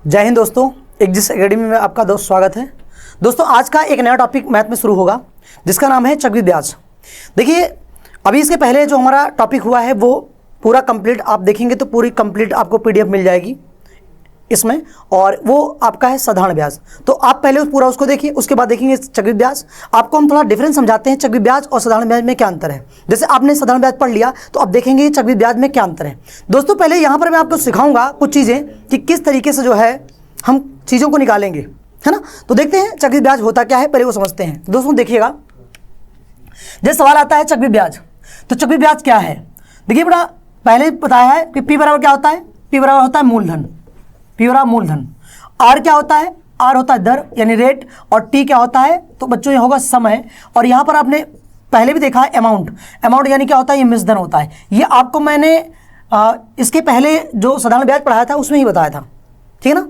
जय हिंद दोस्तों, एक्जिस एकेडमी में आपका दोस्त स्वागत है। दोस्तों आज का एक नया टॉपिक मैथ में शुरू होगा जिसका नाम है चक्रवृद्धि ब्याज। देखिए अभी इसके पहले जो हमारा टॉपिक हुआ है वो पूरा कंप्लीट आप देखेंगे तो पूरी कंप्लीट आपको पीडीएफ मिल जाएगी इसमें, और वो आपका है साधारण ब्याज। तो आप पहले पूरा उसको देखिए, उसके बाद देखेंगे चक्रवृद्धि ब्याज। आपको हम थोड़ा डिफरेंस समझाते हैं चक्रवृद्धि ब्याज और साधारण ब्याज में क्या अंतर है। जैसे आपने साधारण ब्याज पढ़ लिया तो अब देखेंगे चक्रवृद्धि ब्याज में क्या अंतर है। दोस्तों पहले यहाँ पर मैं आपको सिखाऊंगा कुछ चीज़ें कि किस तरीके से जो है हम चीज़ों को निकालेंगे, है ना। तो देखते हैं चक्रवृद्धि ब्याज होता क्या है, पहले वो समझते हैं। दोस्तों देखिएगा, जैसे सवाल आता है चक्रवृद्धि ब्याज, तो चक्रवृद्धि ब्याज क्या है। देखिए बेटा पहले बताया है कि पी बराबर क्या होता है, पी बराबर होता है मूलधन, पी बराबर मूलधन। आर क्या होता है, आर होता है दर यानी रेट, और टी क्या होता है तो बच्चों ये होगा समय। और यहाँ पर आपने पहले भी देखा है अमाउंट, अमाउंट यानी क्या होता है, ये मिश्रधन होता है। ये आपको मैंने इसके पहले जो साधारण ब्याज पढ़ाया था उसमें ही बताया था, ठीक है ना।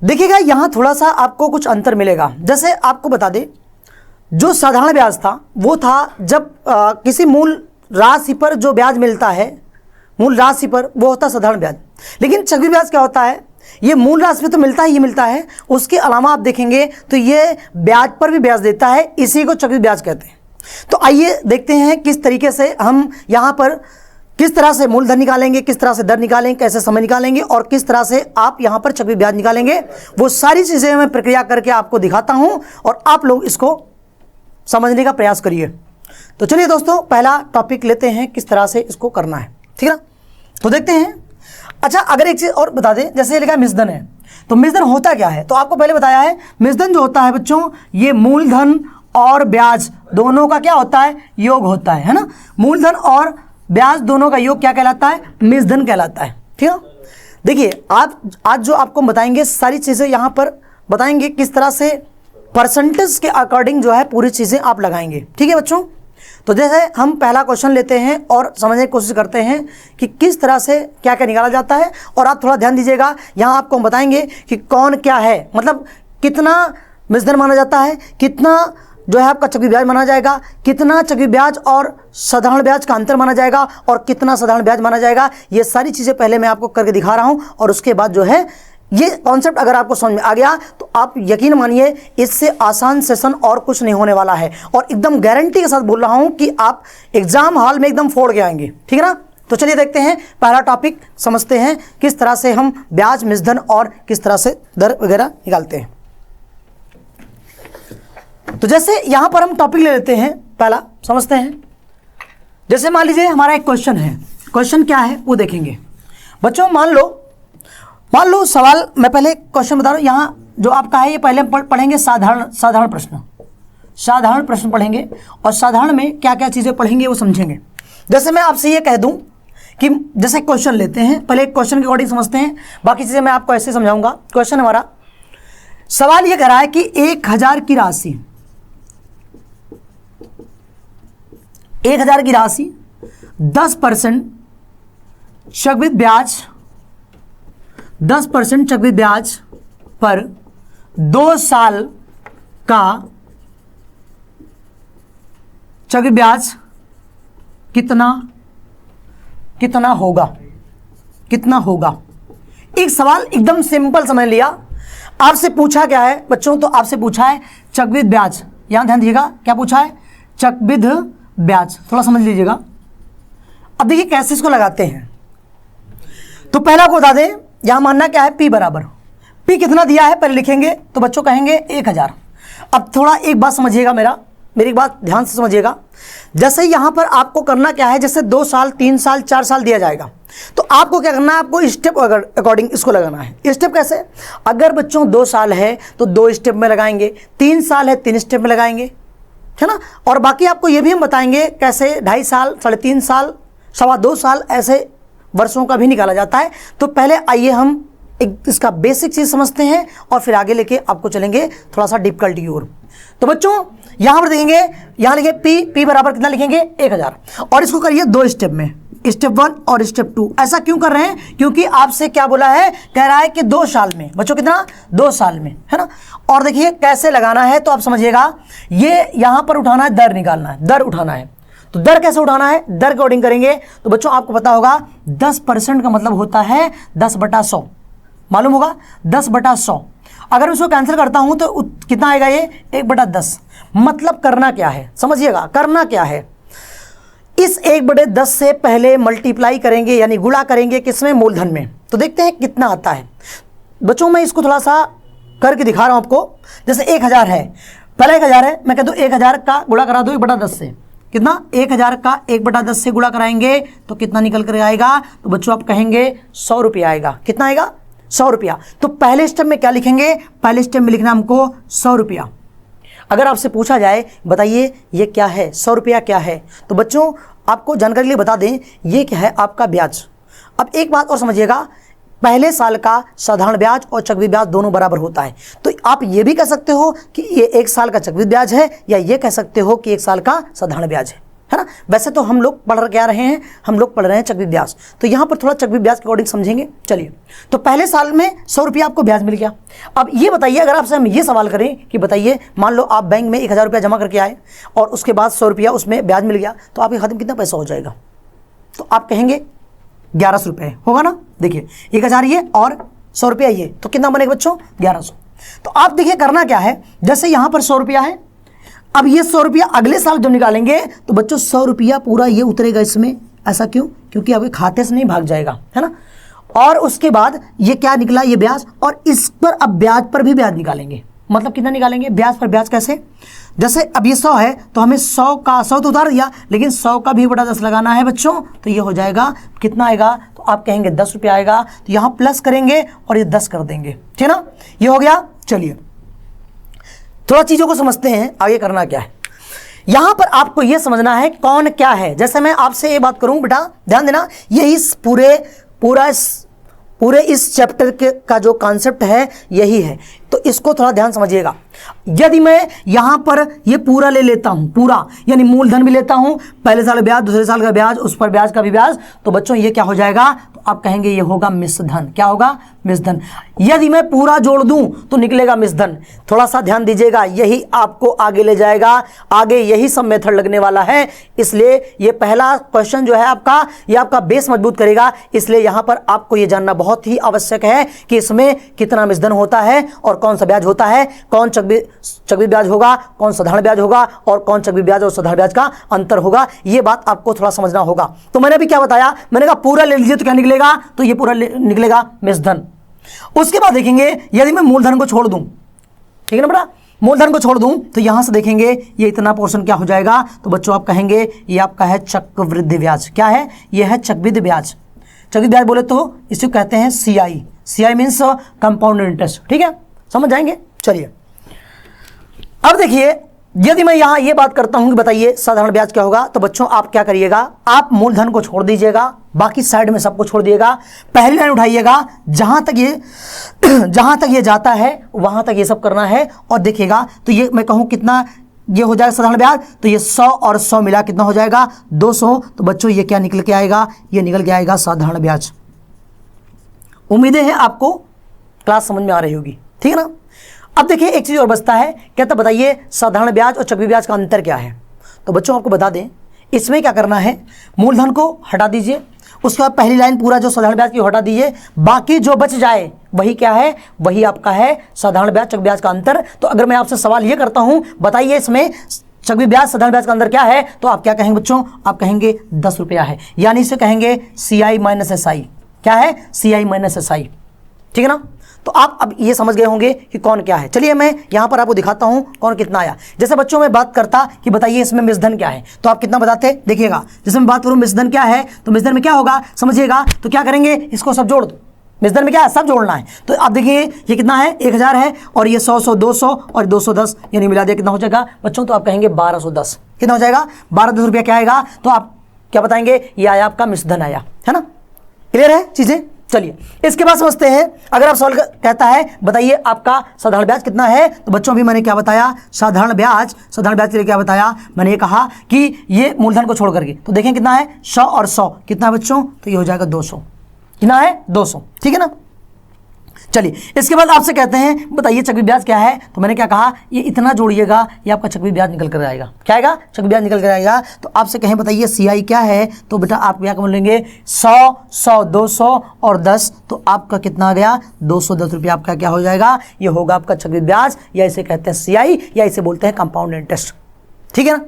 देखिएगा यहाँ थोड़ा सा आपको कुछ अंतर मिलेगा। जैसे आपको बता दें, जो साधारण ब्याज था वो था जब किसी मूल राशि पर जो ब्याज मिलता है, मूल राशि पर, वो होता है साधारण ब्याज। लेकिन चक्रवृद्धि ब्याज क्या होता है, ये मूल राशि पे तो मिलता ही मिलता है, उसके अलावा आप देखेंगे तो ये ब्याज पर भी ब्याज देता है, इसी को चक्रवृद्धि ब्याज कहते हैं। तो आइए देखते हैं किस तरीके से हम यहाँ पर किस तरह से मूलधन निकालेंगे, किस तरह से दर निकालेंगे, कैसे समय निकालेंगे और किस तरह से आप यहाँ पर चक्रवृद्धि ब्याज निकालेंगे। वो सारी चीज़ें मैं प्रक्रिया करके आपको दिखाता हूँ और आप लोग इसको समझने का प्रयास करिए। तो चलिए दोस्तों पहला टॉपिक लेते हैं किस तरह से इसको करना है, ठीक है ना। तो देखते हैं। अच्छा अगर एक चीज़ और बता दें, जैसे लिखा है मिश्रधन है, तो मिश्रधन होता क्या है, तो आपको पहले बताया है मिश्रधन जो होता है बच्चों, ये मूलधन और ब्याज दोनों का क्या होता है, योग होता है ना। मूलधन और ब्याज दोनों का योग क्या कहलाता है, मिश्रधन कहलाता है, ठीक है। देखिए आप आज जो आपको बताएंगे सारी चीज़ें यहाँ पर बताएंगे किस तरह से परसेंटेज के अकॉर्डिंग जो है पूरी चीज़ें आप लगाएंगे, ठीक है बच्चों। तो जैसे हम पहला क्वेश्चन लेते हैं और समझने की कोशिश करते हैं कि किस तरह से क्या क्या निकाला जाता है। और आप थोड़ा ध्यान दीजिएगा, यहाँ आपको हम बताएंगे कि कौन क्या है, मतलब कितना मिश्रधन माना जाता है, कितना जो है आपका चक्रवृद्धि ब्याज माना जाएगा, कितना चक्रवृद्धि ब्याज और साधारण ब्याज का अंतर माना जाएगा, और कितना साधारण ब्याज माना जाएगा। ये सारी चीज़ें पहले मैं आपको करके दिखा रहा हूँ, और उसके बाद जो है ये कॉन्सेप्ट अगर आपको समझ में आ गया तो आप यकीन मानिए इससे आसान सेशन और कुछ नहीं होने वाला है। और एकदम गारंटी के साथ बोल रहा हूं कि आप एग्जाम हॉल में एकदम फोड़ के आएंगे, ठीक है ना। तो चलिए देखते हैं पहला टॉपिक, समझते हैं किस तरह से हम ब्याज, मिश्रधन और किस तरह से दर वगैरह निकालते हैं। तो जैसे यहां पर हम टॉपिक ले लेते हैं, पहला समझते हैं। जैसे मान लीजिए हमारा एक क्वेश्चन है, क्वेश्चन क्या है वो देखेंगे बच्चों। मान लो सवाल, मैं पहले क्वेश्चन बता रहा हूँ। यहाँ जो आपका है ये पहले हम पढ़ेंगे साधारण प्रश्न, साधारण प्रश्न पढ़ेंगे, और साधारण में क्या क्या चीज़ें पढ़ेंगे वो समझेंगे। जैसे मैं आपसे ये कह दूं कि जैसे क्वेश्चन लेते हैं, पहले एक क्वेश्चन के अकॉर्डिंग समझते हैं, बाकी चीज़ें मैं आपको ऐसे समझाऊंगा। क्वेश्चन हमारा सवाल ये कह रहा है कि 1000 की राशि, 1000 की राशि 10% चक्रवृद्धि ब्याज, 10% चक्रवृद्धि ब्याज पर 2 साल का चक्रवृद्धि ब्याज कितना होगा, कितना होगा। एक सवाल एकदम सिंपल समझ लिया। आपसे पूछा क्या है बच्चों, तो आपसे पूछा है चक्रवृद्धि ब्याज। यहां ध्यान दीजिएगा क्या पूछा है, चक्रवृद्धि ब्याज, थोड़ा समझ लीजिएगा। अब देखिए कैसे इसको लगाते हैं। तो पहला को बता दें, यहां मानना क्या है, पी बराबर, पी कितना दिया है पहले लिखेंगे, तो बच्चों कहेंगे 1000। अब थोड़ा एक बात समझिएगा, मेरी बात ध्यान से समझिएगा। जैसे यहां पर आपको करना क्या है, जैसे 2 साल 3 साल 4 साल दिया जाएगा, तो आपको क्या करना है, आपको स्टेप अकॉर्डिंग इसको लगाना है। स्टेप कैसे, अगर बच्चों 2 साल है तो 2 स्टेप में लगाएंगे, 3 साल है 3 स्टेप में लगाएंगे, है ना। और बाकी आपको ये भी हम बताएंगे कैसे 2.5 साल, 3.5 साल, 2.25 साल ऐसे वर्षों का भी निकाला जाता है। तो पहले आइए हम एक इसका बेसिक चीज समझते हैं और फिर आगे लेके आपको चलेंगे थोड़ा सा डिफिकल्टी की ओर। तो बच्चों यहां पर देखेंगे, यहां लिखे पी बराबर कितना लिखेंगे 1000, और इसको करिए 2 स्टेप में, स्टेप 1 और स्टेप 2। ऐसा क्यों कर रहे हैं, क्योंकि आपसे क्या बोला है, कह रहा है कि 2 साल में बच्चों, कितना 2 साल में, है ना। और देखिए कैसे लगाना है, तो आप समझिएगा, ये यहां पर उठाना है, दर निकालना है, दर उठाना है। तो दर कैसे उठाना है, दर कोडिंग करेंगे तो बच्चों आपको पता होगा 10% का मतलब होता है 10/100, मालूम होगा 10/100। अगर मैं इसको कैंसिल करता हूं तो कितना आएगा ये 1/10। मतलब करना क्या है, समझिएगा करना क्या है, इस 1/10 से पहले मल्टीप्लाई करेंगे यानी गुणा करेंगे किसमें, मूलधन में। तो देखते हैं कितना आता है बच्चों। मैं इसको थोड़ा सा करके दिखा रहा हूं आपको। जैसे 1000 है, पहले 1000 है, मैं कह दूं 1000 का गुणा करा दो 1/10 से, कितना 1000 का 1/10 से गुणा कराएंगे तो कितना निकल कर आएगा, तो बच्चों आप कहेंगे 100 रुपया आएगा। कितना आएगा, 100 रुपया। तो पहले स्टेप में क्या लिखेंगे, पहले स्टेप में लिखना हमको 100 रुपया। अगर आपसे पूछा जाए बताइए ये क्या है, 100 रुपया क्या है, तो बच्चों आपको जानकारी के लिए बता दें ये क्या है, आपका ब्याज। अब एक बात और समझिएगा, पहले साल का साधारण ब्याज और चक्रवृद्धि ब्याज दोनों बराबर होता है। तो आप ये भी कह सकते हो कि ये 1 साल का चक्रवृद्धि ब्याज है, या ये कह सकते हो कि 1 साल का साधारण ब्याज है ना। वैसे तो हम लोग पढ़ क्या रहे हैं, हम लोग पढ़ रहे हैं चक्रवृद्धि ब्याज, तो यहाँ पर थोड़ा चक्रवृद्धि ब्याज के अकॉर्डिंग समझेंगे। चलिए, तो पहले साल में 100 रुपया आपको ब्याज मिल गया। अब ये बताइए, अगर आपसे हम ये सवाल करें कि बताइए मान लो आप बैंक में 1000 रुपया जमा करके आए और उसके बाद 100 रुपया उसमें ब्याज मिल गया, तो आपके खाते में कितना पैसा हो जाएगा, तो आप कहेंगे 1100 रुपये होगा ना। देखिए 1000 ये और 100 रुपया ये, तो कितना बनेगा बच्चों, 1100। तो आप देखिए करना क्या है, जैसे यहाँ पर 100 रुपया है, अब ये 100 रुपया अगले साल जब निकालेंगे तो बच्चों 100 रुपया पूरा ये उतरेगा इसमें। ऐसा क्यों, क्योंकि आपके खाते से नहीं भाग जाएगा, है ना। और उसके बाद ये क्या निकला, ये ब्याज, और इस पर अब ब्याज पर भी ब्याज निकालेंगे। मतलब कितना निकालेंगे, ब्याज पर ब्याज कैसे, जैसे अब ये 100 है तो हमें 100 का 100 तो उतार दिया, लेकिन 100 का भी 1/10 लगाना है बच्चों। तो ये हो जाएगा कितना आएगा, तो आप कहेंगे 10 रुपया आएगा। तो यहाँ प्लस करेंगे और ये 10 कर देंगे, ठीक है ना। ये हो गया। चलिए थोड़ा चीज़ों को समझते हैं, आगे करना क्या है। यहां पर आपको यह समझना है कौन क्या है। जैसे मैं आपसे ये बात करूं बेटा, ध्यान देना, ये इस पूरे इस चैप्टर का जो कॉन्सेप्ट है यही है, तो इसको थोड़ा ध्यान समझिएगा। यदि मैं यहां पर ये पूरा ले लेता हूं, पूरा यानी मूलधन भी लेता हूं, पहले साल ब्याज, दूसरे साल का ब्याज, उस पर ब्याज का भी ब्याज, तो बच्चों ये क्या हो जाएगा, तो आप कहेंगे ये होगा मिश्र धन। क्या होगा, मिश्र धन। यदि मैं पूरा जोड़ दूं तो निकलेगा मिश्र धन। थोड़ा सा ध्यान दीजिएगा, यही आपको आगे ले जाएगा, आगे यही सब मेथड लगने वाला है। इसलिए ये पहला क्वेश्चन जो है आपका, ये आपका बेस मजबूत करेगा। इसलिए यहां पर आपको ये जानना बहुत ही आवश्यक है कि इसमें कितना मिश्र धन होता है और कौन सा ब्याज होता है, कौन चक्रवृद्धि ब्याज होगा, कौन साधारण ब्याज होगा, और कौन चक्रवृद्धि ब्याज और साधारण ब्याज का अंतर होगा। ये बात आपको थोड़ा समझना होगा। तो मैंने भी क्या बताया, मैंने कहा पूरा ले लीजिए तो क्या निकलेगा, तो ये पूरा निकलेगा मिश्र धन। उसके बाद देखेंगे यदि मैं मूलधन को छोड़ दूं, ठीक है ना बेटा, मूलधन को छोड़ दूं तो यहां से देखेंगे ये इतना पोर्शन क्या हो जाएगा, तो बच्चों आप कहेंगे ये आपका है चक्रवृद्धि ब्याज। क्या है, ये है चक्रवृद्धि ब्याज। चक्रवृद्धि ब्याज बोले तो इसे कहते हैं CI. CI means compound interest, ठीक है, समझ जाएंगे। चलिए अब देखिए, यदि मैं यहां ये बात करता हूं कि बताइए साधारण ब्याज क्या होगा, तो बच्चों आप क्या करिएगा, आप मूलधन को छोड़ दीजिएगा, बाकी साइड में सबको छोड़ दिएगा, पहली लाइन उठाइएगा, जहां तक ये जाता है वहां तक ये सब करना है। और देखिएगा तो ये मैं कहूं कितना ये हो जाएगा साधारण ब्याज, तो ये 100 और 100 मिला कितना हो जाएगा, 200। तो बच्चों ये क्या निकल के आएगा, ये निकल के आएगा साधारण ब्याज। उम्मीदें हैं आपको क्लास समझ में आ रही होगी, ठीक है ना। अब देखिए एक चीज और बचता है, कहता बताइए साधारण ब्याज और चक्रवृद्धि ब्याज का अंतर क्या है। तो बच्चों आपको बता दें, इसमें क्या करना है, मूलधन को हटा दीजिए, उसके बाद पहली लाइन पूरा जो साधारण ब्याज की हटा दीजिए, बाकी जो बच जाए वही क्या है, वही आपका है साधारण ब्याज चक्रवृद्धि ब्याज का अंतर। तो अगर मैं आपसे सवाल ये करता हूं बताइए इसमें चक्रवृद्धि ब्याज साधारण ब्याज का अंतर क्या है, तो आप क्या कहेंगे बच्चों, आप कहेंगे 10 रुपया है, यानी इसे कहेंगे CI माइनस SI। क्या है, CI माइनस SI, ठीक है ना। तो आप अब ये समझ गए होंगे कि कौन क्या है। चलिए मैं यहां पर आपको दिखाता हूं कौन कितना आया। जैसे बच्चों में बात करता कि बताइए इसमें मिश्र धन क्या है, तो आप कितना बताते, देखिएगा जैसे मैं बात करूं मिश्र धन क्या है, तो मिश्र धन में क्या होगा समझिएगा, तो क्या करेंगे, इसको सब जोड़ दो। मिश्र धन में क्या है, सब जोड़ना है। तो आप देखिए ये कितना है, 1000 है, और ये 100 200 और 210 यानी मिला दिया कितना हो जाएगा बच्चों, तो आप कहेंगे 1210। कितना हो जाएगा, 1210 रुपया क्या आएगा, तो आप क्या बताएंगे, ये आया आपका मिश्र धन आया, है ना। क्लियर है चीजें। चलिए इसके बाद समझते हैं, अगर आप सवाल कहता है बताइए आपका साधारण ब्याज कितना है, तो बच्चों भी मैंने क्या बताया, साधारण ब्याज के लिए क्या बताया, मैंने ये कहा कि ये मूलधन को छोड़ करके, तो देखें कितना है 100 और 100 कितना है बच्चों, तो ये हो जाएगा 200। कितना है 200, ठीक है ना। चलिए, इसके बाद आपसे कहते हैं बताइए चक्रवृद्धि ब्याज क्या है। तो मैंने क्या कहा, ये इतना जोड़िएगा, ये आपका चक्रवृद्धि ब्याज निकल कर आएगा। क्या आएगा? चक्रवृद्धि ब्याज निकल कर आएगा। तो आपसे कहें बताइए CI क्या है, तो बेटा आप क्या बोलेंगे 100, 100, 200 और 10, तो आपका कितना आ गया 210 रुपया आपका क्या हो जाएगा, ये होगा आपका चक्रवृद्धि ब्याज, या इसे कहते हैं CI, या इसे बोलते हैं कंपाउंड इंटरेस्ट। ठीक है ना।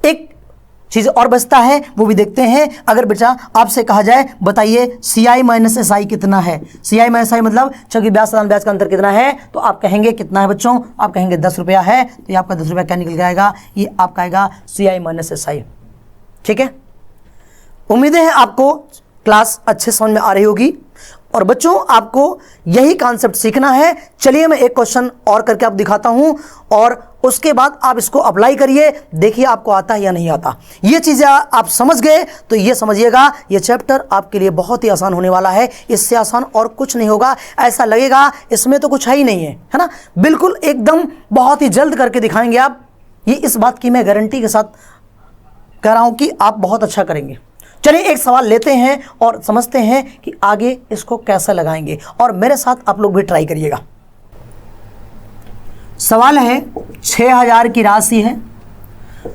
एक चीज़ और बचता है, वो भी देखते हैं। अगर बेटा आपसे कहा जाए बताइए CI माइनस SI कितना है, CI माइनस SI मतलब चक्रवृद्धि ब्याज साधारण ब्याज का अंतर कितना है, तो आप कहेंगे कितना है बच्चों, आप कहेंगे 10 रुपया है, तो ये आपका 10 रुपया क्या निकल जाएगा, ये आपका आएगा CI माइनस SI। ठीक है, उम्मीद है आपको क्लास अच्छे समझ में आ रही होगी। और बच्चों आपको यही कॉन्सेप्ट सीखना है। चलिए मैं एक क्वेश्चन और करके आप दिखाता हूं, और उसके बाद आप इसको अप्लाई करिए, देखिए आपको आता है या नहीं आता। ये चीज़ें आप समझ गए तो ये समझिएगा ये चैप्टर आपके लिए बहुत ही आसान होने वाला है। इससे आसान और कुछ नहीं होगा। ऐसा लगेगा इसमें तो कुछ है ही नहीं है, है ना। बिल्कुल एकदम बहुत ही जल्द करके दिखाएंगे आप, ये इस बात की मैं गारंटी के साथ कह रहा हूँ कि आप बहुत अच्छा करेंगे। चलिए एक सवाल लेते हैं और समझते हैं कि आगे इसको कैसे लगाएंगे, और मेरे साथ आप लोग भी ट्राई करिएगा। सवाल है 6000 की राशि है,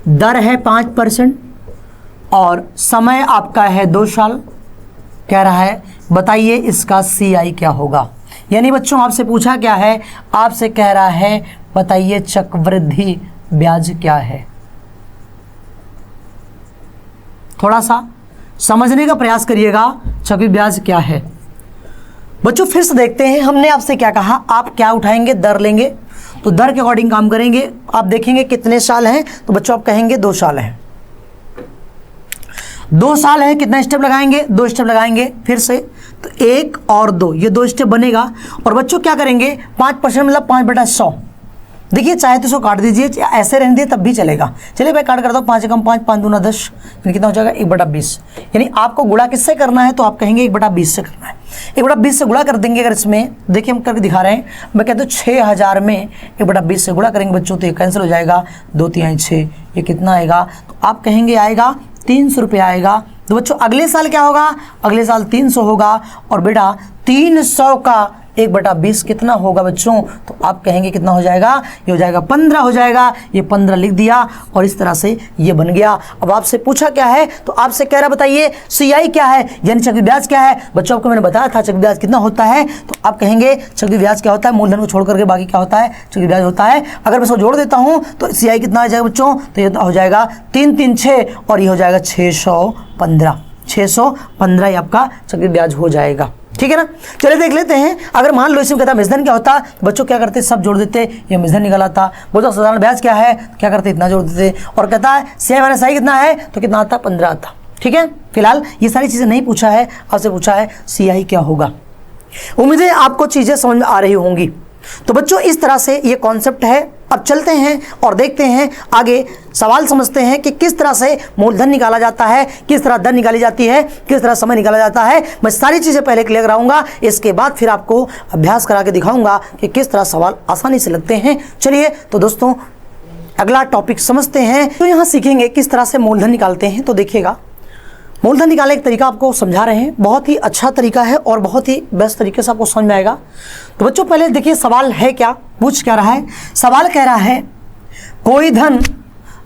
दर है 5% और समय आपका है 2 साल। कह रहा है बताइए इसका CI क्या होगा। यानी बच्चों आपसे पूछा क्या है, आपसे कह रहा है बताइए चक्रवृद्धि ब्याज क्या है। थोड़ा सा समझने का प्रयास करिएगा चक्रवृद्धि ब्याज क्या है। बच्चों फिर से देखते हैं, हमने आपसे क्या कहा, आप क्या उठाएंगे, दर लेंगे, तो दर के अकॉर्डिंग काम करेंगे। आप देखेंगे कितने साल हैं, तो बच्चों आप कहेंगे 2 साल हैं। 2 साल है, कितना स्टेप लगाएंगे, 2 स्टेप लगाएंगे। फिर से तो 1 और 2, ये 2 स्टेप बनेगा। और बच्चों क्या करेंगे 5% मतलब 5/100। देखिए चाहे तो इसको काट दीजिए, ऐसे रहने दिए तब भी चलेगा। चलिए मैं काट करता हूँ, 5 कम 5, 5 दूना 10, यानी कितना हो जाएगा 1/20। यानी आपको गुणा किससे करना है, तो आप कहेंगे 1/20 से करना है। 1/20 से गुणा कर देंगे। अगर इसमें देखिए हम करके दिखा रहे हैं, मैं कहता हूँ 6000 में 1/20 से गुणा करेंगे बच्चों, तो ये कैंसिल हो जाएगा, 2 3 6, ये कितना आएगा, तो आप कहेंगे आएगा 300 रुपया आएगा। तो बच्चों अगले साल क्या होगा, अगले साल 300 होगा। और बेटा 300 का 1/20 कितना होगा बच्चों, तो आप कहेंगे कितना हो जाएगा, ये हो जाएगा 15 हो जाएगा। ये 15 लिख दिया और इस तरह से ये बन गया। अब आपसे पूछा क्या है, तो आपसे कह रहा बताइए CI क्या है, यानी चक्रवृद्धि ब्याज क्या है। बच्चों आपको मैंने बताया था चक्रवृद्धि ब्याज कितना होता है, तो आप कहेंगे चक्रवृद्धि ब्याज क्या होता है, मूलधन को छोड़ करके बाकी क्या होता है, चक्रवृद्धि ब्याज होता है। अगर मैं इसको जोड़ देता हूँ तो CI कितना आ जाएगा बच्चों, तो ये हो जाएगा 3 3 6 और ये हो जाएगा 615। 615 ये आपका चक्रवृद्धि ब्याज हो जाएगा। ठीक है ना। चलिए देख लेते हैं, अगर मान लो इसमें कहता मिश्रण क्या होता, बच्चों क्या करते सब जोड़ देते, ये मिश्रण निकल आता। बोलता साधारण ब्याज क्या है, क्या करते इतना जोड़ देते। और कहता है CI माइनस SI कितना है, तो कितना आता 15 आता। ठीक है, फिलहाल ये सारी चीज़ें नहीं पूछा है, आपसे पूछा है CI क्या होगा। उम्मीद है आपको चीज़ें समझ में आ रही होंगी। तो बच्चों इस तरह से ये कॉन्सेप्ट है। अब चलते हैं और देखते हैं आगे, सवाल समझते हैं कि किस तरह से मूलधन निकाला जाता है, किस तरह दर निकाली जाती है, किस तरह समय निकाला जाता है। मैं सारी चीज़ें पहले क्लियर कराऊंगा, इसके बाद फिर आपको अभ्यास करा के दिखाऊंगा कि किस तरह सवाल आसानी से लगते हैं। चलिए तो दोस्तों अगला टॉपिक समझते हैं। तो यहाँ सीखेंगे किस तरह से मूलधन निकालते हैं। तो देखिएगा, मूलधन निकालने का तरीका आपको समझा रहे हैं, बहुत ही अच्छा तरीका है और बहुत ही बेस्ट तरीके से आपको समझ में आएगा। तो बच्चों पहले देखिए सवाल है क्या, पूछ क्या रहा है। सवाल कह रहा है कोई धन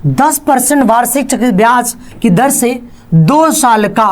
10% वार्षिक चक्रवृद्धि ब्याज की दर से 2 साल का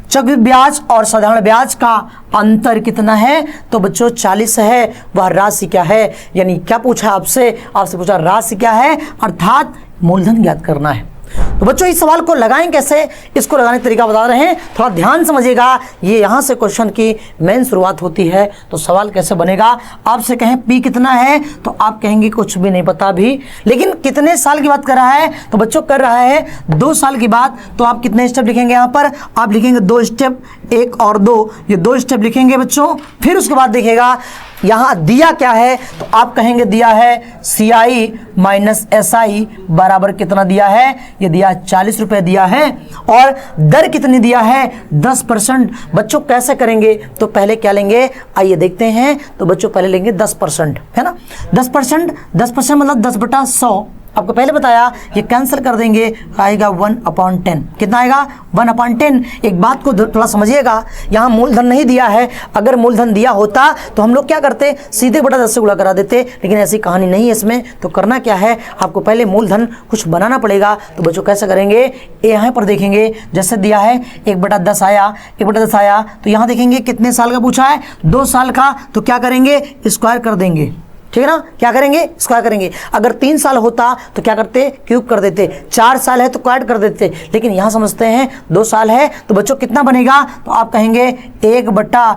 चक्रवृद्धि ब्याज और साधारण ब्याज का अंतर कितना है, तो बच्चों 40 है। वह राशि क्या है, यानी क्या पूछा आपसे पूछा राशि क्या है, अर्थात मूलधन ज्ञात करना है। तो बच्चों इस सवाल को लगाएं कैसे, इसको लगाने का तरीका बता रहे हैं, थोड़ा ध्यान समझिएगा। ये यहाँ से क्वेश्चन की मेन शुरुआत होती है। तो सवाल कैसे बनेगा, आपसे कहें P कितना है, तो आप कहेंगे कुछ भी नहीं पता भी। लेकिन कितने साल की बात कर रहा है, तो बच्चों कर रहा है 2 साल की बात। तो आप कितने स्टेप लिखेंगे, यहाँ पर आप लिखेंगे 2 स्टेप, 1 और 2, ये 2 स्टेप लिखेंगे बच्चों। फिर उसके बाद देखिएगा यहाँ दिया क्या है, तो आप कहेंगे दिया है CI माइनस SI बराबर कितना दिया है, ये दिया 40 रुपये दिया है। और दर कितनी दिया है, 10%। बच्चों कैसे करेंगे, तो पहले क्या लेंगे, आइए देखते हैं। तो बच्चों पहले लेंगे 10%, है ना। 10% मतलब 10/100 आपको पहले बताया, ये कैंसिल कर देंगे, आएगा 1/10। कितना आएगा? 1/10। एक बात को थोड़ा समझिएगा, यहाँ मूलधन नहीं दिया है। अगर मूलधन दिया होता तो हम लोग क्या करते, सीधे बटा 10 से गुणा करा देते, लेकिन ऐसी कहानी नहीं है इसमें। तो करना क्या है, आपको पहले मूलधन कुछ बनाना पड़ेगा। तो बच्चों कैसे करेंगे, यहाँ पर देखेंगे, जैसे दिया है 1/10 आया, 1/10 आया, तो यहाँ देखेंगे कितने साल का पूछा है, 2 साल का। तो क्या करेंगे, स्क्वायर कर देंगे, ठीक है ना। क्या करेंगे, स्क्वायर करेंगे। अगर 3 साल होता तो क्या करते, क्यूब कर देते। 4 साल है तो क्वाड कर देते, लेकिन यहाँ समझते हैं 2 साल है। तो बच्चों कितना बनेगा, तो आप कहेंगे 1/10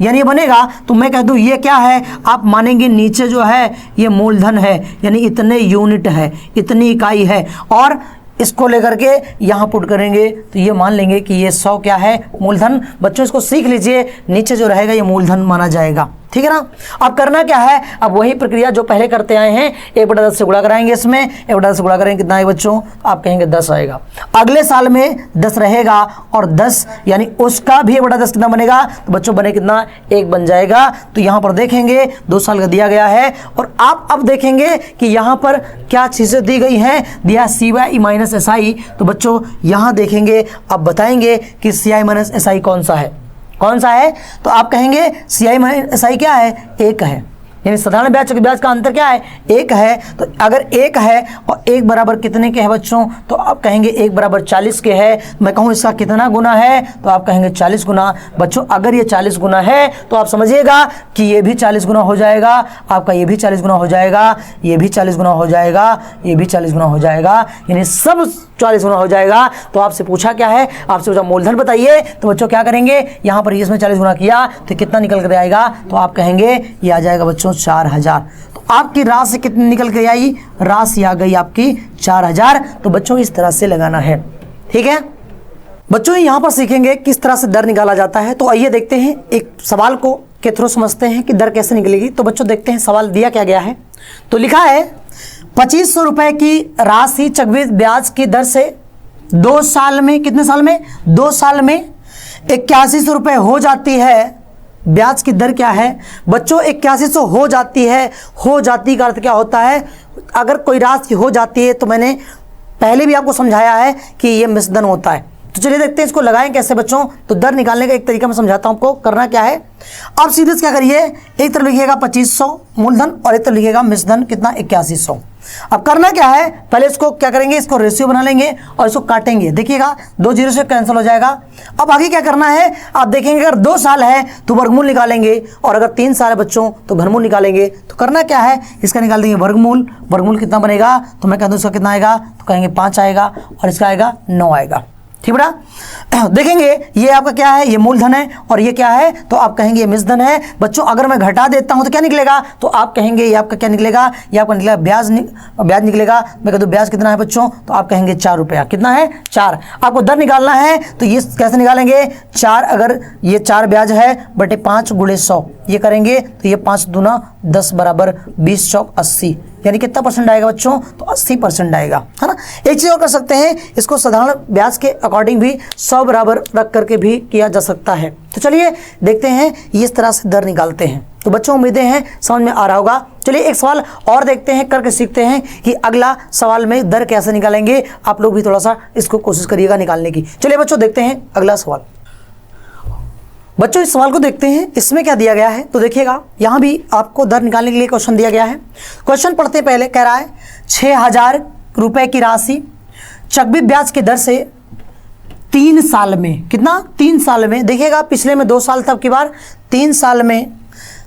यानी ये बनेगा। तो मैं कह दूँ ये क्या है, आप मानेंगे नीचे जो है ये मूलधन है, यानी इतने यूनिट है, इतनी इकाई है, और इसको लेकर के यहाँ पुट करेंगे तो ये मान लेंगे कि ये 100 क्या है, मूलधन। बच्चों इसको सीख लीजिए, नीचे जो रहेगा ये मूलधन माना जाएगा, ठीक है ना। अब करना क्या है, अब वही प्रक्रिया जो पहले करते आए हैं, 1/10 से गुणा कराएंगे। इसमें 1/10 से गुणा करेंगे, कितना है बच्चों, आप कहेंगे 10 आएगा। अगले साल में 10 रहेगा, और 10 यानी उसका भी 1/10 कितना बनेगा, तो बच्चों बने कितना, 1 बन जाएगा। तो यहाँ पर देखेंगे 2 साल का दिया गया है, और आप अब देखेंगे कि यहाँ पर क्या चीज़ें दी गई हैं, दिया CI माइनस SI। तो बच्चों यहाँ देखेंगे, अब बताएंगे कि CI माइनस SI कौन सा है, कौन सा है। तो आप कहेंगे CI माइनस SI क्या है, 1 है, यानी साधारण ब्याज चक्रवृद्धि ब्याज का अंतर क्या है, 1 है। तो अगर 1 है और 1 बराबर कितने के है बच्चों, तो आप कहेंगे 1 बराबर 40 के है। मैं कहूँ इसका कितना गुना है, तो आप कहेंगे 40 गुना। बच्चों अगर ये 40 गुना है तो आप समझिएगा कि ये भी 40 गुना हो जाएगा, आपका ये भी 40 गुना हो जाएगा, ये भी 40 गुना हो जाएगा, ये भी 40 गुना हो जाएगा, यानी सब 40 गुना हो जाएगा। तो आपसे पूछा क्या है, आपसे पूछा मूलधन बताइए। तो बच्चों क्या करेंगे, यहाँ पर इसमें 40 गुना किया तो कितना निकल कर आएगा, तो आप कहेंगे ये आ जाएगा बच्चों 4000। तो आपकी राशि कितनी निकल के आई, राशि आ गई आपकी 4000। तो बच्चों इस तरह से लगाना है, ठीक है। बच्चों यहाँ पर सीखेंगे किस तरह से दर निकाला जाता है। तो आइए देखते हैं, एक सवाल को के थ्रू समझते हैं कि दर कैसे निकलेगी। तो बच्चों देखते हैं सवाल दिया क्या गया है। तो लिखा है 2500 रुपए की राशि चक्रवृद्धि ब्याज की दर से 2 साल में, कितने साल में, 2 साल में 8100 रुपये हो जाती है। ब्याज की दर क्या है बच्चों, 8100 हो जाती है। हो जाती का अर्थ क्या होता है, अगर कोई राशि हो जाती है तो मैंने पहले भी आपको समझाया है कि ये मिश्रधन होता है। तो चलिए देखते हैं इसको लगाएं कैसे बच्चों। तो दर निकालने का एक तरीका मैं समझाता हूं आपको। करना क्या है, आप सीधे से क्या करिए, एक तरफ लिखिएगा 2500 मूलधन और एक तरफ लिखिएगा मिश्रधन कितना 8100। अब करना क्या है, पहले इसको क्या करेंगे, इसको रेशियो बना लेंगे और इसको काटेंगे। देखिएगा 2 0 से कैंसिल हो जाएगा। अब आगे क्या करना है, आप देखेंगे अगर 2 साल है तो वर्गमूल निकालेंगे, और अगर 3 साल है बच्चों तो घनमूल निकालेंगे। तो करना क्या है, इसका निकाल देंगे वर्गमूल। वर्गमूल कितना बनेगा, तो मैं कह दूँ इसका कितना आएगा, तो कहेंगे 5 आएगा, और इसका आएगा 9 आएगा, ठीक बेटा। देखेंगे ये आपका क्या है, ये मूलधन है, और ये क्या है, तो आप कहेंगे ये मिश्रधन है। बच्चों अगर मैं घटा देता हूं तो क्या निकलेगा, तो आप कहेंगे ये आपका क्या निकलेगा, ये आपका निकलेगा ब्याज निकलेगा। मैं कहता हूँ ब्याज कितना है बच्चों, तो आप कहेंगे 4 रुपया। कितना है, 4। आपको दर निकालना है तो ये कैसे निकालेंगे, 4 अगर ये 4 ब्याज है बटे 5 गुणे 100 ये करेंगे तो ये 5 दूना 10 बराबर 20 चौक 80, यानी कितना परसेंट आएगा बच्चों, तो 80% आएगा, है ना। एक चीज़ और कर सकते हैं, इसको साधारण ब्याज के अकॉर्डिंग भी 100 बराबर रख करके भी किया जा सकता है। तो चलिए देखते हैं इस तरह से दर निकालते हैं। तो बच्चों उम्मीदें हैं समझ में आ रहा होगा। चलिए एक सवाल और देखते हैं, करके सीखते हैं कि अगला सवाल में दर कैसे निकालेंगे। आप लोग भी थोड़ा सा इसको कोशिश करिएगा निकालने की। चलिए बच्चों देखते हैं अगला सवाल। बच्चों इस सवाल को देखते हैं, इसमें क्या दिया गया है। तो देखिएगा यहाँ भी आपको दर निकालने के लिए क्वेश्चन दिया गया है। क्वेश्चन पढ़ते पहले कह रहा है 6000 रुपए की राशि चक्रवृद्धि ब्याज की दर से 3 साल में, कितना, 3 साल में। देखिएगा पिछले में 2 साल तब की बार, 3 साल में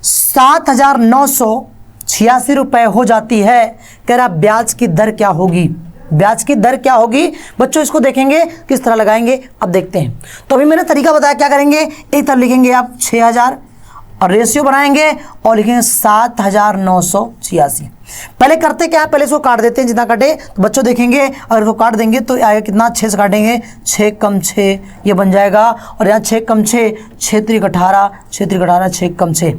7986 रुपए हो जाती है। कह रहा ब्याज की दर क्या होगी, ब्याज की दर क्या होगी। बच्चों इसको देखेंगे किस तरह लगाएंगे, अब देखते हैं। तो अभी मैंने तरीका बताया, क्या करेंगे, एक तरफ लिखेंगे आप 6000 और रेशियो बनाएंगे और लिखेंगे 7986। पहले करते क्या है, पहले इसको काट देते हैं, जितना काटे। तो बच्चों देखेंगे अगर इसको काट देंगे तो आएगा कितना, 6 से काटेंगे, 6 कम 6 ये बन जाएगा। और यहाँ 6 कम 6 6 3 18, 6 3 18, 6 कम 6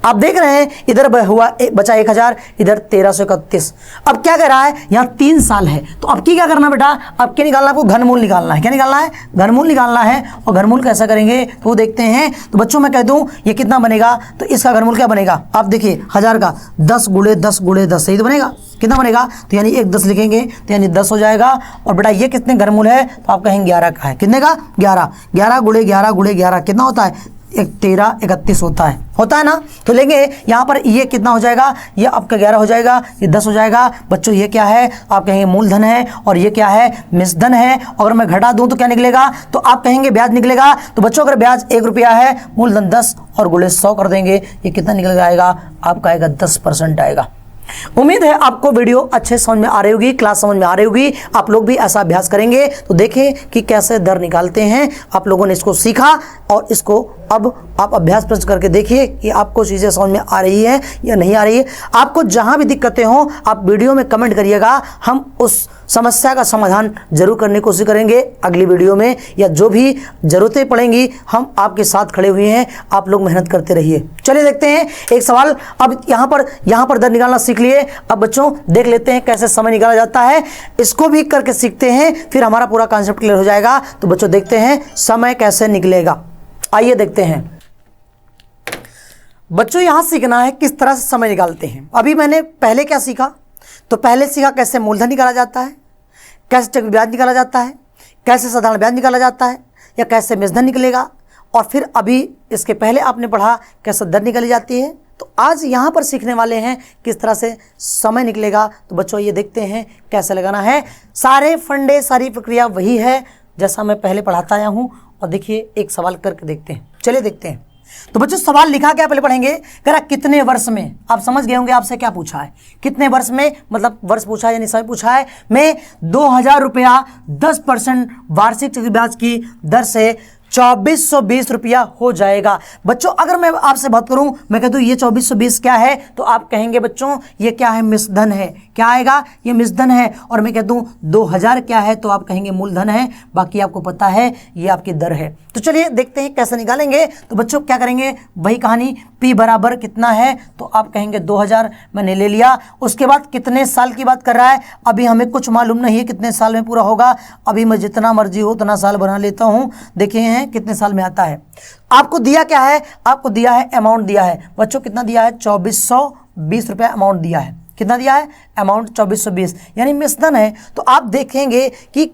आप देख रहे हैं इधर बचा 1000, इधर 1331। अब क्या कर रहा है, यहाँ 3 साल है, तो अब क्या करना बेटा, अब क्या निकालना, आपको घनमूल निकालना है। क्या निकालना है, घनमूल निकालना है। और घनमूल कैसा करेंगे तो वो देखते हैं। तो बच्चों मैं कह दूं ये कितना बनेगा, तो इसका घनमूल क्या बनेगा, आप देखिए 1000 का 10 × 10 × 10 सही तो बनेगा, कितना बनेगा, तो यानी 1 10 लिखेंगे तो यानी 10 हो जाएगा। और बेटा ये कितने घनमूल है, तो आप कहेंगे 11 का है। कितने का, 11 11 × 11 × 11 कितना होता है, 13 31 होता है ना। तो लेंगे यहाँ पर ये कितना हो जाएगा, ये आपका 11 हो जाएगा, ये 10 हो जाएगा। बच्चों ये क्या है, आप कहेंगे मूलधन है, और ये क्या है, मिश्रधन है। अगर मैं घटा दूं तो क्या निकलेगा, तो आप कहेंगे ब्याज निकलेगा। तो बच्चों अगर ब्याज 1 रुपया है, मूलधन 10 और गुणे 100 कर देंगे, ये कितना निकल आएगा, आपका आएगा 10% आएगा। उम्मीद है आपको वीडियो अच्छे समझ में आ रही होगी, क्लास समझ में आ रही होगी। आप लोग भी ऐसा अभ्यास करेंगे तो देखें कि कैसे दर निकालते हैं। आप लोगों ने इसको सीखा और इसको अब आप अभ्यास प्रश्न करके देखिए कि आपको चीज़ें समझ में आ रही है या नहीं आ रही है। आपको जहां भी दिक्कतें हों आप वीडियो में कमेंट करिएगा, हम उस समस्या का समाधान जरूर करने की कोशिश करेंगे अगली वीडियो में, या जो भी ज़रूरतें पड़ेंगी हम आपके साथ खड़े हुए हैं। आप लोग मेहनत करते रहिए। चलिए देखते हैं एक सवाल। अब यहाँ पर दर निकालना सीख लिए। अब बच्चों देख लेते हैं कैसे समय निकाला जाता है, इसको भी करके सीखते हैं, फिर हमारा पूरा कॉन्सेप्ट क्लियर हो जाएगा। तो बच्चों देखते हैं समय कैसे निकलेगा, आइए देखते हैं। बच्चों यहां सीखना है किस तरह से समय निकालते हैं। अभी मैंने पहले क्या सीखा, तो पहले सीखा कैसे मूलधन निकाला जाता है, कैसे चक्रवृद्धि ब्याज निकाला जाता है, कैसे साधारण ब्याज निकाला जाता है, या कैसे मिश्रधन निकलेगा। और फिर अभी इसके पहले आपने पढ़ा कैसे दर निकाली जाती है। तो आज यहाँ पर सीखने वाले हैं किस तरह से समय निकलेगा। तो बच्चों ये देखते हैं कैसे लगाना है। सारे फंडे सारी प्रक्रिया वही है जैसा मैं पहले पढ़ाता आया हूँ। और देखिए एक सवाल करके देखते हैं, चलिए देखते हैं। तो बच्चों सवाल लिखा क्या पहले पढ़ेंगे, कह रहा कितने वर्ष में। आप समझ गए होंगे आपसे क्या पूछा है, कितने वर्ष में, मतलब वर्ष पूछा है यानी समय पूछा है। मैं 2000 रुपया 10% वार्षिक चक्रवृद्धि ब्याज की दर से 2420 रुपया हो जाएगा। बच्चों अगर मैं आपसे बात करूं, मैं कह दूं ये 2420 क्या है, तो आप कहेंगे बच्चों ये क्या है, मिश्रधन है। क्या आएगा, ये मिश्रधन है। और मैं कह दूं 2000 क्या है, तो आप कहेंगे मूलधन है। बाकी आपको पता है ये आपकी दर है। तो चलिए देखते हैं कैसे निकालेंगे। तो बच्चों क्या करेंगे, वही कहानी, P बराबर कितना है, तो आप कहेंगे 2000 मैंने ले लिया। उसके बाद कितने साल की बात कर रहा है, अभी हमें कुछ मालूम नहीं है कितने साल में पूरा होगा। अभी मैं जितना मर्जी हो उतना साल बना लेता हूँ, देखे हैं कितने साल में आता है। आपको दिया क्या है, आपको दिया है अमाउंट दिया है। बच्चों कितना दिया है, 2420 रुपया अमाउंट दिया है। कितना दिया है, अमाउंट 2420 यानी मिश्रधन है। तो आप देखेंगे कि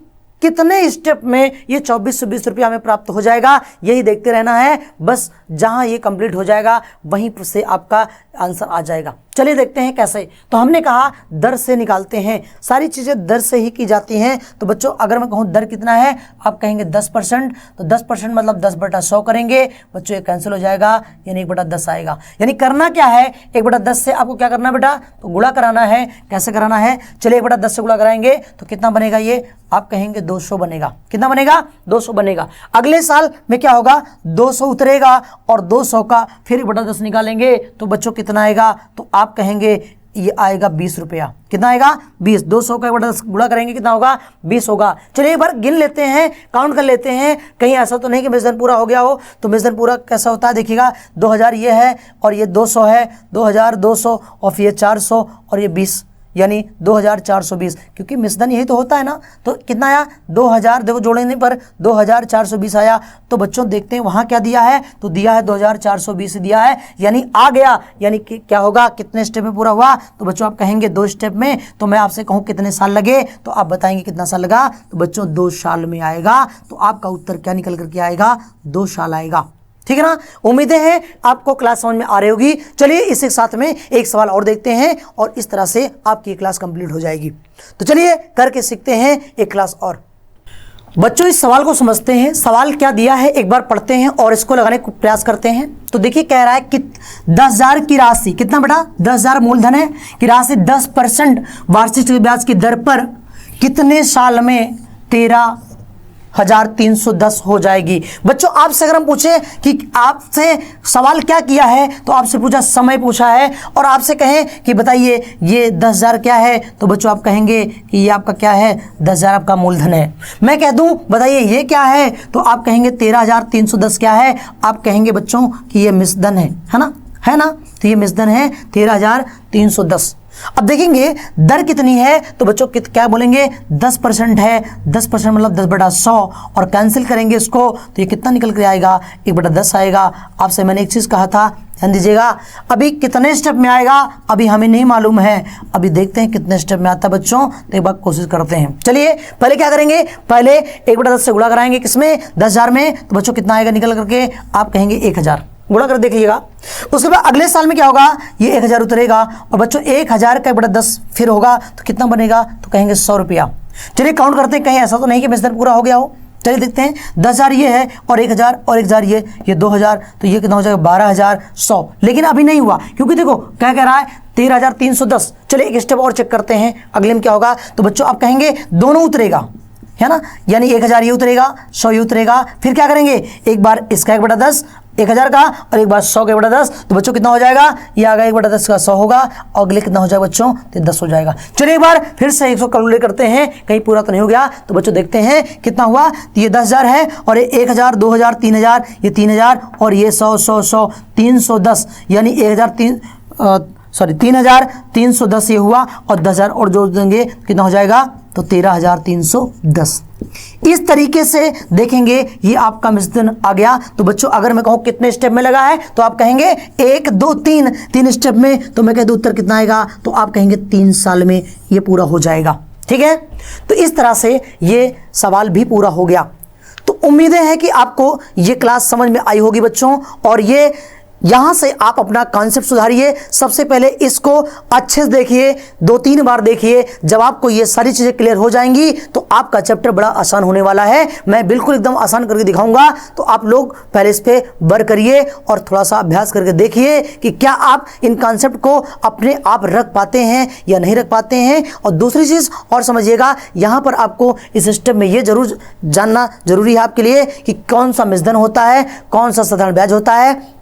कितने स्टेप में ये 2420 रुपया हमें प्राप्त हो जाएगा। यही देखते रहना है, बस जहां ये कंप्लीट हो जाएगा वहीं से आपका आंसर आ जाएगा। चलिए देखते हैं कैसे। तो हमने कहा दर से निकालते हैं, सारी चीज़ें दर से ही की जाती हैं। तो बच्चों अगर मैं कहूँ दर कितना है, आप कहेंगे 10%, तो 10% मतलब 10/100 करेंगे। बच्चों ये कैंसिल हो जाएगा, यानी 1/10 आएगा। यानी करना क्या है, 1/10 से आपको क्या करना है बेटा, तो गुणा कराना है। कैसे कराना है, चलिए 1/10 से गुणा कराएंगे तो कितना बनेगा, ये आप कहेंगे 200 बनेगा। कितना बनेगा, 200 बनेगा। अगले साल में क्या होगा, 200 उतरेगा और 200 का फिर 1/10 निकालेंगे तो बच्चों कितना आएगा, तो आप कहेंगे ये आएगा 20 रुपया। कितना आएगा, 20। 200 का 1/10 गुणा करेंगे कितना होगा, 20 होगा। चलिए एक बार गिन लेते हैं, काउंट कर लेते हैं, कहीं ऐसा तो नहीं कि मिश्रधन पूरा हो गया हो। तो मिश्रधन पूरा कैसा होता है, देखिएगा 2000 ये है और ये 200 है, 2000 200 और फिर ये 400 और ये 20, यानी 2420, क्योंकि मिश्रधन यही तो होता है ना। तो कितना आया, 2000, देखो जोड़ने पर 2420 आया। तो बच्चों देखते हैं वहाँ क्या दिया है, तो दिया है 2420 दिया है, यानी आ गया। यानी कि क्या होगा, कितने स्टेप में पूरा हुआ, तो बच्चों आप कहेंगे 2 स्टेप में। तो मैं आपसे कहूँ कितने साल लगे, तो आप बताएंगे कितना साल लगा, तो बच्चों 2 साल में आएगा। तो आपका उत्तर क्या निकल करके आएगा, 2 साल आएगा। ठीक है ना। उम्मीदें हैं आपको क्लास समझ में आ रही होगी। चलिए इसी साथ में एक सवाल और देखते हैं और इस तरह से आपकी क्लास कंप्लीट हो जाएगी। तो चलिए करके सीखते हैं एक क्लास और। बच्चों इस सवाल को समझते हैं, सवाल क्या दिया है एक बार पढ़ते हैं और इसको लगाने का प्रयास करते हैं। तो देखिए कह रहा है कि 10,000 की राशि, कितना बेटा, 10,000 मूलधन है, की राशि 10% वार्षिक ब्याज की दर पर कितने साल में 13,310 हो जाएगी। बच्चों आपसे अगर हम पूछे कि आपसे सवाल क्या किया है, तो आपसे पूछा समय पूछा है, और आपसे कहें कि बताइए ये 10,000 क्या है, तो बच्चों आप कहेंगे कि ये आपका क्या है, 10,000 आपका मूलधन है। मैं कह दूं बताइए ये क्या है, तो आप कहेंगे 13,310 क्या है, आप कहेंगे बच्चों कि ये मिश्रधन है ना। है ना। तो ये मिश्रधन है 13,310। अब देखेंगे दर कितनी है, तो बच्चों क्या बोलेंगे 10% है। 10% मतलब 10/100 और कैंसिल करेंगे इसको तो ये कितना निकल कर आएगा 1/10 आएगा। आपसे मैंने एक चीज़ कहा था, ध्यान दीजिएगा। अभी कितने स्टेप में आएगा अभी हमें नहीं मालूम है, अभी देखते हैं कितने स्टेप में आता है बच्चों, तो एक बार कोशिश करते हैं। चलिए पहले क्या करेंगे, पहले 1/10 से गुणा कराएंगे किसमें 10,000 में, तो बच्चों कितना आएगा निकल करके, आप कहेंगे 1,000, गुणा कर देख लीजिएगा। उसके बाद अगले साल में क्या होगा, ये 1,000 उतरेगा और बच्चों 1,000 का 1/10 फिर होगा तो कितना बनेगा, तो कहेंगे 100 रुपया। चलिए काउंट करते हैं, कहीं ऐसा तो नहीं कि मिश्रण पूरा हो गया हो। चलिए देखते हैं 10,000 ये है और 1,000 और 1,000 ये 2,000, तो ये कितना हो जाएगा 12,100। लेकिन अभी नहीं हुआ क्योंकि देखो क्या कह रहा है 13,310। चलिए एक स्टेप और चेक करते हैं अगले में क्या होगा। तो बच्चों आप कहेंगे दोनों उतरेगा, है ना, यानी 1,000 ये उतरेगा, 100 ये उतरेगा। फिर क्या करेंगे, एक बार इसका 1/10 1,000 का और एक बार 100 का 1/10, तो बच्चों कितना हो जाएगा, ये आ गया 1/10 का 100 होगा और अगले कितना हो जाएगा बच्चों, तो 10 हो जाएगा। चलिए एक बार फिर से 100 कैलकुलेट करते हैं, कहीं पूरा तो नहीं हो गया। तो बच्चों देखते हैं कितना हुआ, तो ये 10,000 है और ये 1,000 2,000 3,000, ये 3,000 और ये 100 310, यानी 3,310 ये हुआ और 10,000 और जोड़ देंगे कितना हो जाएगा, तो 13,310। इस तरीके से देखेंगे ये आपका मिश्रण आ गया। तो बच्चों अगर मैं कहूं कितने स्टेप में लगा है, तो आप कहेंगे 1 2 3 स्टेप में, तो मैं कह दूं उत्तर कितना आएगा, तो आप कहेंगे 3 साल में ये पूरा हो जाएगा। ठीक है, तो इस तरह से ये सवाल भी पूरा हो गया। तो उम्मीदें हैं कि आपको ये क्लास समझ में आई होगी बच्चों, और ये यहाँ से आप अपना कॉन्सेप्ट सुधारिए। सबसे पहले इसको अच्छे से देखिए, 2-3 बार देखिए। जब आपको ये सारी चीज़ें क्लियर हो जाएंगी तो आपका चैप्टर बड़ा आसान होने वाला है। मैं बिल्कुल एकदम आसान करके दिखाऊंगा, तो आप लोग पहले इस पर वर्क करिए और थोड़ा सा अभ्यास करके देखिए कि क्या आप इन कॉन्सेप्ट को अपने आप रख पाते हैं या नहीं रख पाते हैं। और दूसरी चीज़ और समझिएगा, यहाँ पर आपको इस स्टेप में ये जरूर जानना जरूरी है आपके लिए कि कौन सा मिश्रण होता है, कौन सा साधारण ब्याज होता है,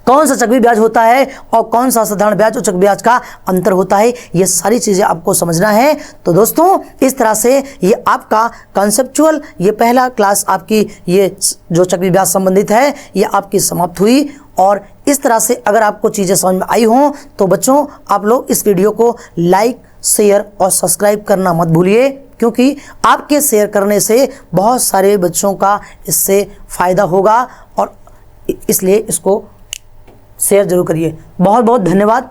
कौन सा चक्रवृद्धि ब्याज होता है और कौन सा साधारण ब्याज और चक्रवृद्धि ब्याज का अंतर होता है। ये सारी चीज़ें आपको समझना है। तो दोस्तों इस तरह से ये आपका कॉन्सेप्चुअल ये पहला क्लास आपकी ये जो चक्रवृद्धि ब्याज संबंधित है ये आपकी समाप्त हुई। और इस तरह से अगर आपको चीज़ें समझ में आई हों तो बच्चों आप लोग इस वीडियो को लाइक शेयर और सब्सक्राइब करना मत भूलिए, क्योंकि आपके शेयर करने से बहुत सारे बच्चों का इससे फ़ायदा होगा और इसलिए इसको शेयर जरूर करिए। बहुत बहुत धन्यवाद।